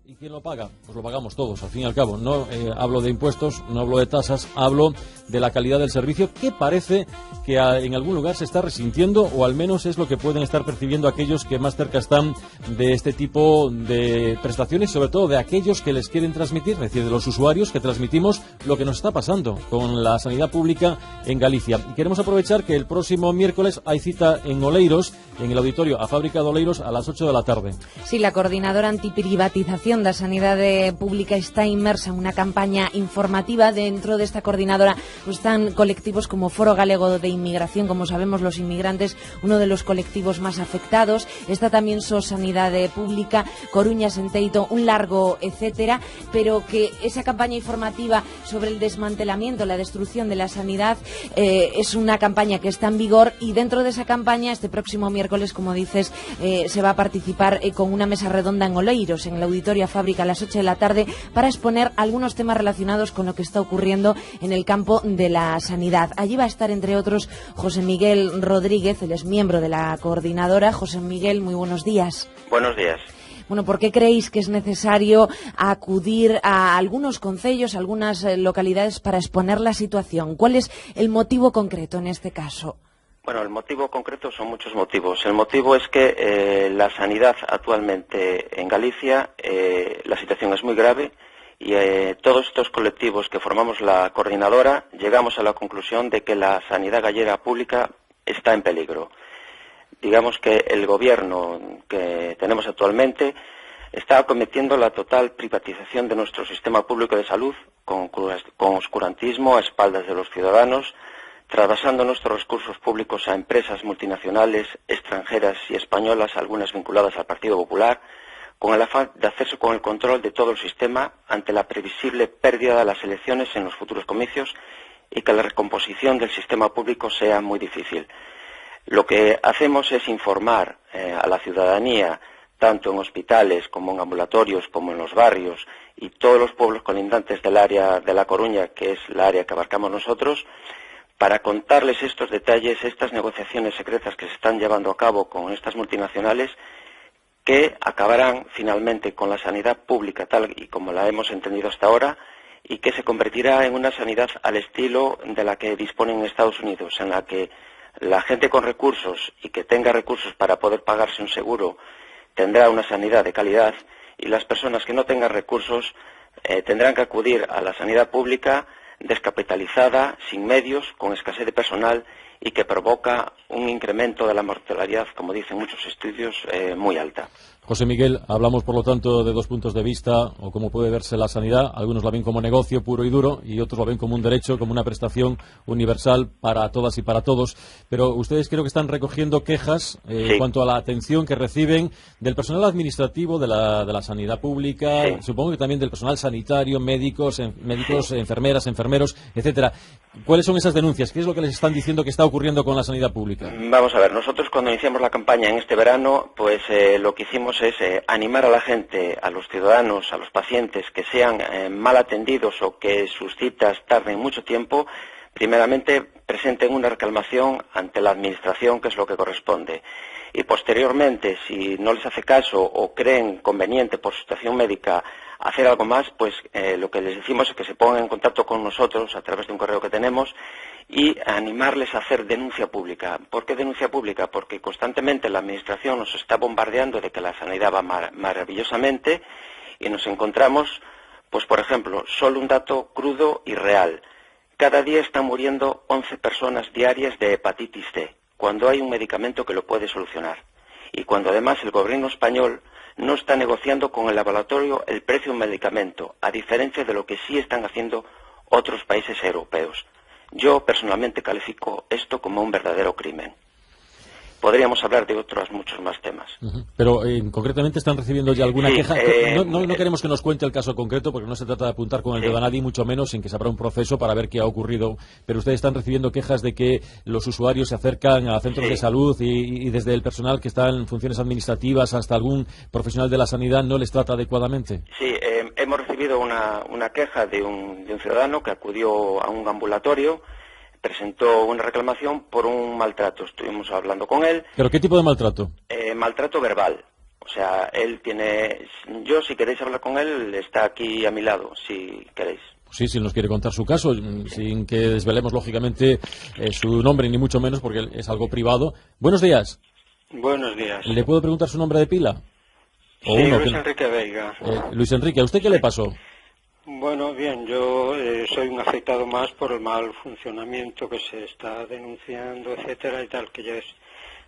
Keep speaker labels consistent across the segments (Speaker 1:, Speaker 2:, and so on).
Speaker 1: ¿Y quién lo paga? Pues lo pagamos todos, al fin y al cabo. No hablo de impuestos, no hablo de tasas, hablo de la calidad del servicio, que parece que en algún lugar se está resintiendo, o al menos es lo que pueden estar percibiendo aquellos que más cerca están de este tipo de prestaciones, sobre todo de aquellos que les quieren transmitir, es decir, de los usuarios que transmitimos lo que nos está pasando con la sanidad pública en Galicia. Y queremos aprovechar que el próximo miércoles hay cita en Oleiros, en el auditorio a Fábrica de Oleiros, a las 8 de la tarde.
Speaker 2: Sí, la coordinadora antiprivatización da Sanidade Pública está inmersa en una campaña informativa. Dentro de esta coordinadora pues están colectivos como Foro Galego de Inmigración, como sabemos los inmigrantes, uno de los colectivos más afectados. Está también SOS Sanidade Pública, Coruña, Senteito, un largo etcétera, pero que esa campaña informativa sobre el desmantelamiento, la destrucción de la sanidad es una campaña que está en vigor, y dentro de esa campaña este próximo miércoles, como dices, se va a participar con una mesa redonda en Oleiros, en el auditorio a Fábrica, a las 8 de la tarde, para exponer algunos temas relacionados con lo que está ocurriendo en el campo de la sanidad. Allí va a estar, entre otros, José Miguel Rodríguez, él es miembro de la coordinadora. José Miguel, muy buenos días.
Speaker 3: Buenos días.
Speaker 2: Bueno, ¿por qué creéis que es necesario acudir a algunos concellos, a algunas localidades para exponer la situación? ¿Cuál es el motivo concreto en este caso?
Speaker 3: Bueno, el motivo concreto son muchos motivos. El motivo es que la sanidad actualmente en Galicia, la situación es muy grave, y todos estos colectivos que formamos la coordinadora llegamos a la conclusión de que la sanidad gallega pública está en peligro. Digamos que el gobierno que tenemos actualmente está cometiendo la total privatización de nuestro sistema público de salud, con oscurantismo a espaldas de los ciudadanos, trasvasando nuestros recursos públicos a empresas multinacionales, extranjeras y españolas, algunas vinculadas al Partido Popular, con el afán de hacerse con el control de todo el sistema ante la previsible pérdida de las elecciones en los futuros comicios, y que la recomposición del sistema público sea muy difícil. Lo que hacemos es informar a la ciudadanía, tanto en hospitales como en ambulatorios, como en los barrios y todos los pueblos colindantes del área de La Coruña, que es la área que abarcamos nosotros, para contarles estos detalles, estas negociaciones secretas que se están llevando a cabo con estas multinacionales, que acabarán finalmente con la sanidad pública tal y como la hemos entendido hasta ahora, y que se convertirá en una sanidad al estilo de la que disponen en Estados Unidos, en la que la gente con recursos y que tenga recursos para poder pagarse un seguro tendrá una sanidad de calidad, y las personas que no tengan recursos tendrán que acudir a la sanidad pública descapitalizada, sin medios, con escasez de personal, y que provoca un incremento de la mortalidad, como dicen muchos estudios, muy alta.
Speaker 1: José Miguel, hablamos por lo tanto de dos puntos de vista, o cómo puede verse la sanidad. Algunos la ven como negocio puro y duro, y otros la ven como un derecho, como una prestación universal para todas y para todos. Pero ustedes creo que están recogiendo quejas
Speaker 3: Sí.
Speaker 1: en cuanto a la atención que reciben del personal administrativo de la sanidad pública,
Speaker 3: Sí.
Speaker 1: supongo que también del personal sanitario, médicos, enfermeras, enfermeros, etcétera. ¿Cuáles son esas denuncias? ¿Qué es lo que les están diciendo que está ocurriendo con la sanidad pública?
Speaker 3: Vamos a ver, nosotros cuando iniciamos la campaña en este verano, pues lo que hicimos es animar a la gente, a los ciudadanos, a los pacientes que sean mal atendidos o que sus citas tarden mucho tiempo, primeramente presenten una reclamación ante la Administración, que es lo que corresponde. Y posteriormente, si no les hace caso o creen conveniente por su situación médica hacer algo más, pues lo que les decimos es que se pongan en contacto con nosotros a través de un correo que tenemos, y animarles a hacer denuncia pública. ¿Por qué denuncia pública? Porque constantemente la Administración nos está bombardeando de que la sanidad va maravillosamente, y nos encontramos, pues por ejemplo, solo un dato crudo y real. Cada día están muriendo 11 personas diarias de hepatitis C, cuando hay un medicamento que lo puede solucionar. Y cuando además el gobierno español no está negociando con el laboratorio el precio de un medicamento, a diferencia de lo que sí están haciendo otros países europeos. Yo personalmente califico esto como un verdadero crimen. Podríamos hablar de otros muchos más temas.
Speaker 1: Pero concretamente están recibiendo ya alguna queja. No
Speaker 3: no
Speaker 1: queremos que nos cuente el caso concreto, porque no se trata de apuntar con el dedo a nadie, mucho menos, en que se habrá un proceso para ver qué ha ocurrido. Pero ustedes están recibiendo quejas de que los usuarios se acercan a centros de salud y desde el personal que está en funciones administrativas hasta algún profesional de la sanidad no les trata adecuadamente.
Speaker 3: Sí, hemos recibido una queja de un ciudadano que acudió a un ambulatorio, presentó una reclamación por un maltrato. Estuvimos hablando con él.
Speaker 1: ¿Pero qué tipo de maltrato?
Speaker 3: Maltrato verbal. O O sea, él tiene... Yo, si queréis hablar con él, está aquí a mi lado, si queréis.
Speaker 1: Sí, si nos quiere contar su caso, sin que desvelemos, lógicamente, su nombre, ni mucho menos, porque es algo privado. Buenos días.
Speaker 4: Buenos días.
Speaker 1: ¿Le puedo preguntar su nombre de pila?
Speaker 4: Sí, Luis Enrique Veiga.
Speaker 1: Luis Enrique, ¿a usted qué le pasó?
Speaker 4: Bueno, bien, yo soy un afectado más por el mal funcionamiento que se está denunciando, etcétera, y tal, que ya es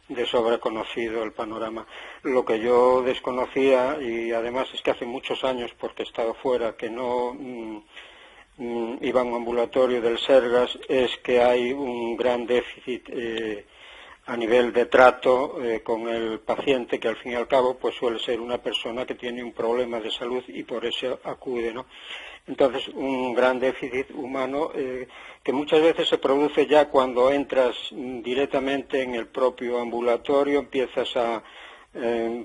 Speaker 4: de sobra conocido el panorama. Lo que yo desconocía, y además es que hace muchos años, porque he estado fuera, que no iba a un ambulatorio del Sergas, es que hay un gran déficit a nivel de trato con el paciente, que al fin y al cabo pues suele ser una persona que tiene un problema de salud y por eso acude, ¿no? Entonces, un gran déficit humano que muchas veces se produce ya cuando entras directamente en el propio ambulatorio, empiezas a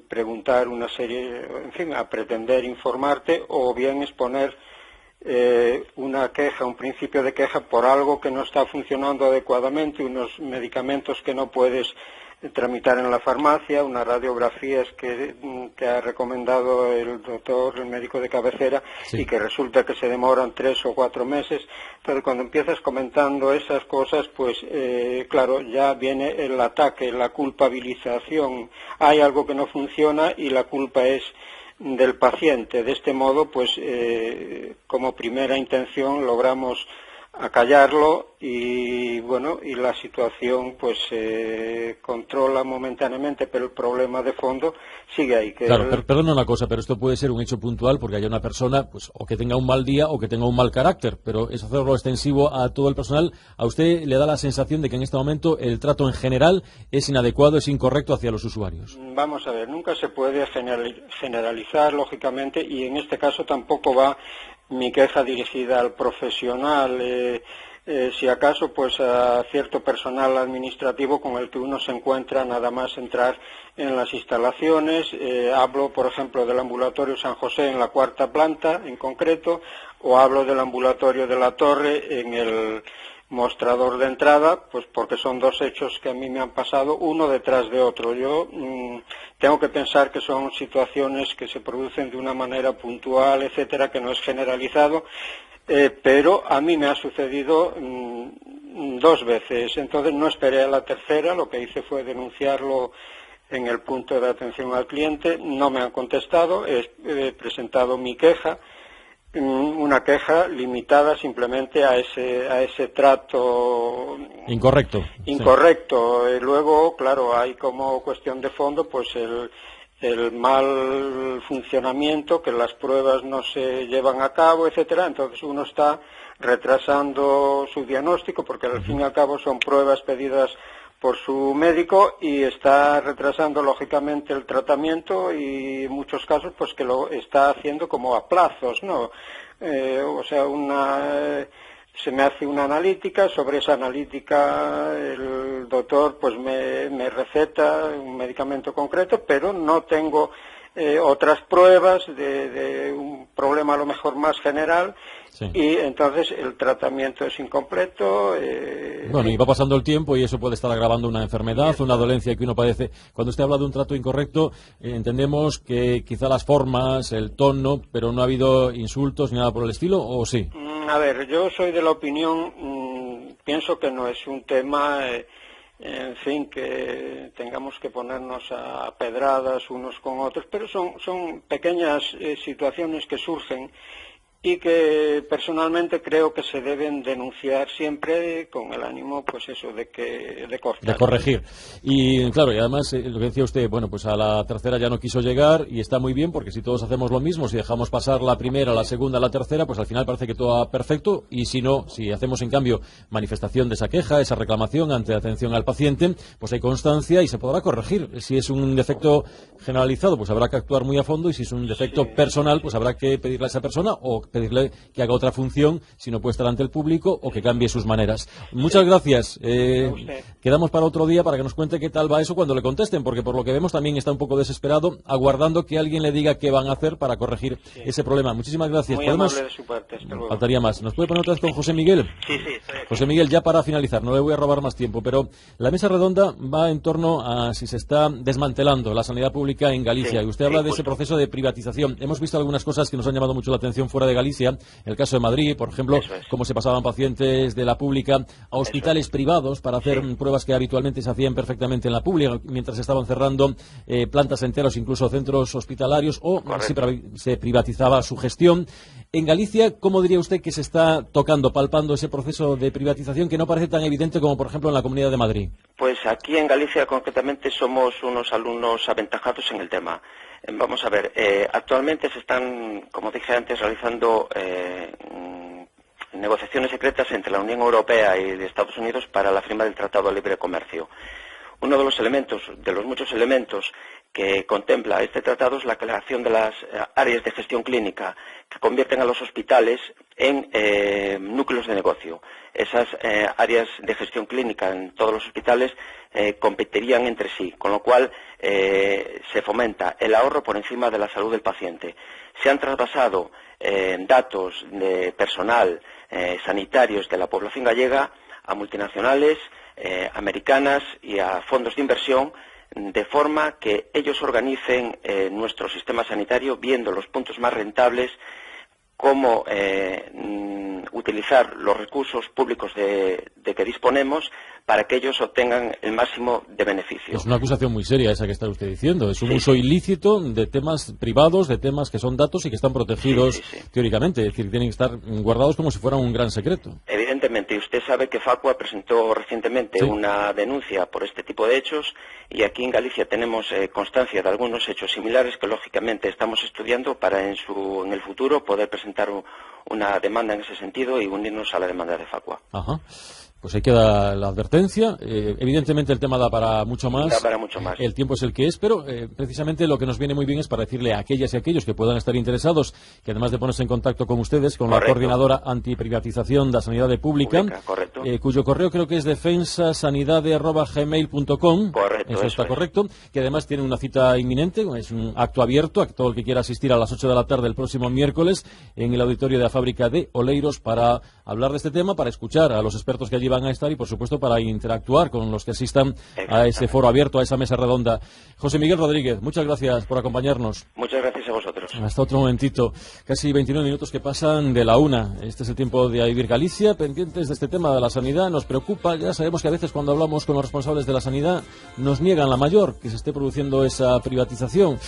Speaker 4: preguntar una serie, en fin, a pretender informarte o bien exponer una queja, un principio de queja por algo que no está funcionando adecuadamente, unos medicamentos que no puedes tramitar en la farmacia, unas radiografías que ha recomendado el doctor, el médico de cabecera, sí, y que resulta que se demoran 3 o 4 meses. Entonces, cuando empiezas comentando esas cosas, pues claro, ya viene el ataque, la culpabilización. Hay algo que no funciona y la culpa es del paciente. De este modo, pues como primera intención logramos acallarlo y bueno, y la situación pues se controla momentáneamente, pero el problema de fondo sigue ahí.
Speaker 1: Claro, perdona una cosa, pero esto puede ser un hecho puntual porque haya una persona pues o que tenga un mal día o que tenga un mal carácter, pero es hacerlo extensivo a todo el personal. ¿A usted le da la sensación de que en este momento el trato en general es inadecuado, es incorrecto hacia los usuarios?
Speaker 4: Vamos a ver, nunca se puede generalizar, lógicamente, y en este caso tampoco va mi queja dirigida al profesional, si acaso pues a cierto personal administrativo con el que uno se encuentra nada más entrar en las instalaciones. Hablo, por ejemplo, del ambulatorio San José en la 4ª planta en concreto, o hablo del ambulatorio de la Torre en el mostrador de entrada, pues porque son 2 hechos que a mí me han pasado uno detrás de otro. Yo tengo que pensar que son situaciones que se producen de una manera puntual, etcétera, que no es generalizado, pero a mí me ha sucedido 2 veces. Entonces no esperé a la tercera, lo que hice fue denunciarlo en el punto de atención al cliente. No me han contestado, he presentado mi queja, una queja limitada simplemente a ese trato
Speaker 1: incorrecto.
Speaker 4: Sí. Luego, claro, hay como cuestión de fondo pues el mal funcionamiento, que las pruebas no se llevan a cabo, etcétera. Entonces uno está retrasando su diagnóstico porque al fin y al cabo son pruebas pedidas por su médico y está retrasando lógicamente el tratamiento y en muchos casos pues que lo está haciendo como a plazos, ¿no? O sea, se me hace una analítica, sobre esa analítica el doctor pues me receta un medicamento concreto, pero no tengo otras pruebas de un problema a lo mejor más general. Sí. Y entonces el tratamiento es incompleto.
Speaker 1: Bueno, y va pasando el tiempo y eso puede estar agravando una enfermedad, una dolencia que uno padece. Cuando usted habla de un trato incorrecto, entendemos que quizá las formas, el tono, pero no ha habido insultos ni nada por el estilo, ¿o sí?
Speaker 4: A ver, yo soy de la opinión, pienso que no es un tema, en fin, que tengamos que ponernos a pedradas unos con otros, pero son pequeñas situaciones que surgen y que personalmente creo que se deben denunciar siempre con el ánimo, pues eso, de cortar.
Speaker 1: De corregir. Y claro, y además, lo que decía usted, bueno, pues a la tercera ya no quiso llegar y está muy bien porque si todos hacemos lo mismo, si dejamos pasar la primera, la segunda, la tercera, pues al final parece que todo va perfecto y si no, si hacemos en cambio manifestación de esa queja, esa reclamación ante atención al paciente, pues hay constancia y se podrá corregir. Si es un defecto generalizado, pues habrá que actuar muy a fondo y si es un defecto personal, pues habrá que pedirle a esa persona o pedirle que haga otra función si no puede estar ante el público o que cambie sus maneras. Muchas gracias. Quedamos para otro día para que nos cuente qué tal va eso cuando le contesten, porque por lo que vemos también está un poco desesperado, aguardando que alguien le diga qué van a hacer para corregir ese problema. Muchísimas gracias.
Speaker 4: Muy amable de su parte. Hasta luego.
Speaker 1: Faltaría más. ¿Nos puede poner otra vez con José Miguel?
Speaker 3: Sí, estoy aquí.
Speaker 1: José Miguel, ya para finalizar, no le voy a robar más tiempo, pero la mesa redonda va en torno a si se está desmantelando la sanidad pública en Galicia, y usted habla de ese proceso de privatización. Hemos visto algunas cosas que nos han llamado mucho la atención fuera de Galicia, el caso de Madrid, por ejemplo, cómo se pasaban pacientes de la pública a hospitales privados para hacer pruebas que habitualmente se hacían perfectamente en la pública, mientras estaban cerrando plantas enteras, incluso centros hospitalarios, o se privatizaba su gestión. En Galicia, ¿cómo diría usted que se está tocando, palpando ese proceso de privatización que no parece tan evidente como, por ejemplo, en la Comunidad de Madrid?
Speaker 3: Pues aquí en Galicia, concretamente, somos unos alumnos aventajados en el tema. Vamos a ver, actualmente se están, como dije antes, realizando negociaciones secretas entre la Unión Europea y de Estados Unidos para la firma del Tratado de Libre Comercio. Uno de los elementos, de los muchos elementos que contempla este tratado, es la creación de las áreas de gestión clínica que convierten a los hospitales en núcleos de negocio. Esas áreas de gestión clínica en todos los hospitales competirían entre sí, con lo cual se fomenta el ahorro por encima de la salud del paciente. Se han traspasado datos de personal sanitarios de la población gallega a multinacionales americanas y a fondos de inversión, de forma que ellos organicen nuestro sistema sanitario viendo los puntos más rentables, cómo utilizar los recursos públicos de que disponemos para que ellos obtengan el máximo de beneficio.
Speaker 1: Es una acusación muy seria esa que está usted diciendo. Es un uso ilícito de temas privados, de temas que son datos y que están protegidos teóricamente. Es decir, tienen que estar guardados como si fueran un gran secreto.
Speaker 3: Evidentemente, usted sabe que Facua presentó recientemente una denuncia por este tipo de hechos, y aquí en Galicia tenemos constancia de algunos hechos similares que lógicamente estamos estudiando para en el futuro poder presentar una demanda en ese sentido y unirnos a la demanda de Facua.
Speaker 1: Ajá. Pues ahí queda la advertencia. Evidentemente el tema da para mucho más.
Speaker 3: Da para mucho más.
Speaker 1: El tiempo es el que es, pero precisamente lo que nos viene muy bien es para decirle a aquellas y aquellos que puedan estar interesados, que además de ponerse en contacto con ustedes, con la coordinadora antiprivatización da Sanidade Pública, cuyo correo creo que es defensasanidade@gmail.com.
Speaker 3: Correcto.
Speaker 1: Eso está correcto. Que además tiene una cita inminente, es un acto abierto a todo el que quiera asistir a las 8 de la tarde el próximo miércoles en el auditorio de la Fábrica de Oleiros para hablar de este tema, para escuchar a los expertos que allí van a estar y, por supuesto, para interactuar con los que asistan a ese foro abierto, a esa mesa redonda. José Miguel Rodríguez, muchas gracias por acompañarnos.
Speaker 3: Muchas gracias a vosotros.
Speaker 1: Hasta otro momentito. Casi 29 minutos que pasan de la 1. Este es el tiempo de Vivir Galicia, pendientes de este tema de la sanidad. Nos preocupa, ya sabemos que a veces cuando hablamos con los responsables de la sanidad nos niegan la mayor, que se esté produciendo esa privatización.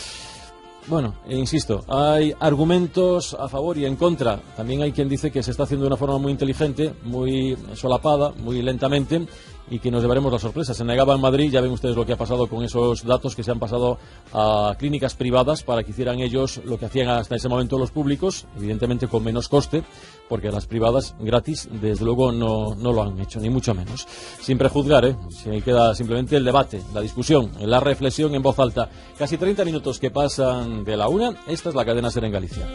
Speaker 1: Bueno, insisto, hay argumentos a favor y en contra. También hay quien dice que se está haciendo de una forma muy inteligente, muy solapada, muy lentamente, y que nos llevaremos la sorpresa. Se negaba en Madrid, ya ven ustedes lo que ha pasado con esos datos que se han pasado a clínicas privadas para que hicieran ellos lo que hacían hasta ese momento los públicos, evidentemente con menos coste, porque las privadas gratis, desde luego, no lo han hecho, ni mucho menos. Sin prejuzgar, se queda simplemente el debate, la discusión, la reflexión en voz alta. Casi 30 minutos que pasan de la 1, esta es la cadena SER en Galicia.